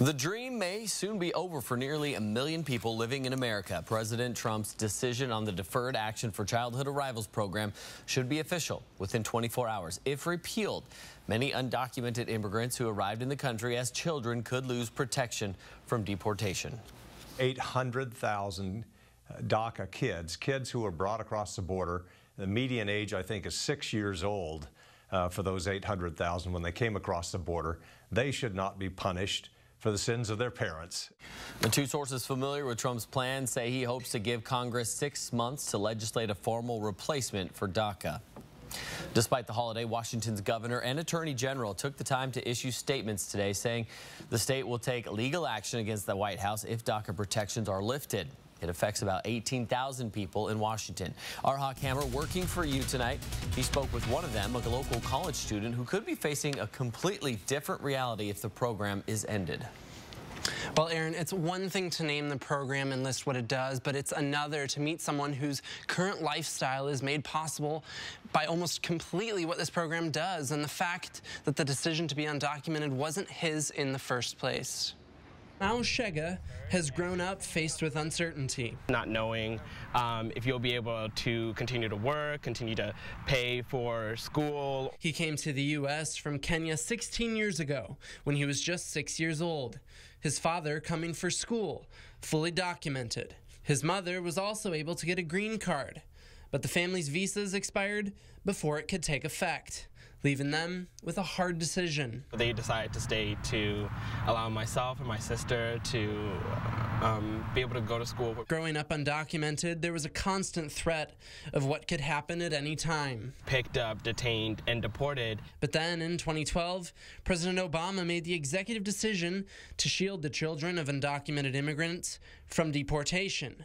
The dream may soon be over for nearly 1 million people living in America. President Trump's decision on the Deferred Action for Childhood Arrivals program should be official within 24 hours. If repealed, many undocumented immigrants who arrived in the country as children could lose protection from deportation. 800,000 DACA kids who were brought across the border. The median age, I think, is 6 years old for those 800,000 when they came across the border. They should not be punished for the sins of their parents. The two sources familiar with Trump's plan say he hopes to give Congress 6 months to legislate a formal replacement for DACA. Despite the holiday, Washington's governor and attorney general took the time to issue statements today saying the state will take legal action against the White House if DACA protections are lifted. It affects about 18,000 people in Washington. Our Hawk Hammer working for you tonight. He spoke with one of them, a local college student who could be facing a completely different reality if the program is ended. Well, Aaron, it's one thing to name the program and list what it does, but it's another to meet someone whose current lifestyle is made possible by almost completely what this program does, and the fact that the decision to be undocumented wasn't his in the first place. Now Shega has grown up faced with uncertainty. Not knowing if you'll be able to continue to work, continue to pay for school. He came to the U.S. from Kenya 16 years ago when he was just 6 years old. His father coming for school, fully documented. His mother was also able to get a green card, but the family's visas expired before it could take effect, leaving them with a hard decision. They decided to stay to allow myself and my sister to be able to go to school. Growing up undocumented, there was a constant threat of what could happen at any time. Picked up, detained, and deported. But then in 2012, President Obama made the executive decision to shield the children of undocumented immigrants from deportation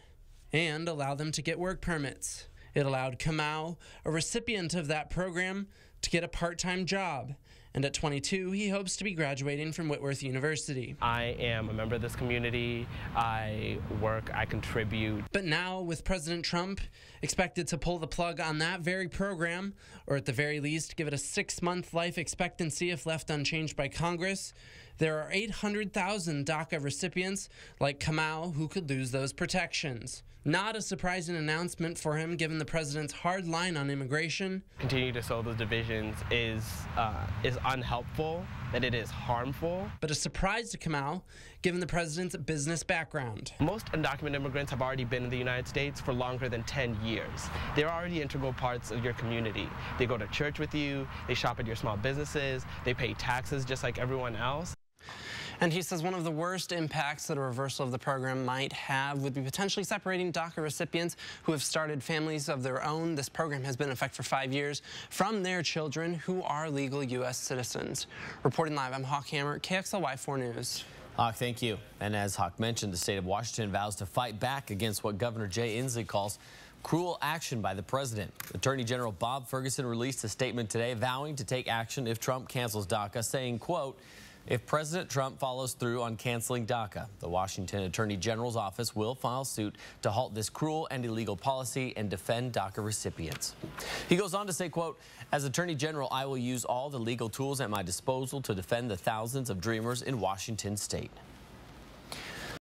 and allow them to get work permits. It allowed Kamau, a recipient of that program, to get a part-time job. And at 22, he hopes to be graduating from Whitworth University. I am a member of this community. I work, I contribute. But now, with President Trump expected to pull the plug on that very program, or at the very least give it a 6-month life expectancy if left unchanged by Congress, there are 800,000 DACA recipients like Kamau who could lose those protections. Not a surprising announcement for him given the president's hard line on immigration. Continue to sow those divisions is unhelpful, that it is harmful. But a surprise to Kamau given the president's business background. Most undocumented immigrants have already been in the United States for longer than 10 years. They're already integral parts of your community. They go to church with you, they shop at your small businesses, they pay taxes just like everyone else. And he says one of the worst impacts that a reversal of the program might have would be potentially separating DACA recipients who have started families of their own. This program has been in effect for 5 years from their children who are legal U.S. citizens. Reporting live, I'm Hawk Hammer, KXLY 4 News. Hawk, thank you. And as Hawk mentioned, the state of Washington vows to fight back against what Governor Jay Inslee calls cruel action by the president. Attorney General Bob Ferguson released a statement today vowing to take action if Trump cancels DACA, saying, quote, if President Trump follows through on canceling DACA, the Washington Attorney General's office will file suit to halt this cruel and illegal policy and defend DACA recipients. He goes on to say, quote, as Attorney General, I will use all the legal tools at my disposal to defend the thousands of dreamers in Washington state.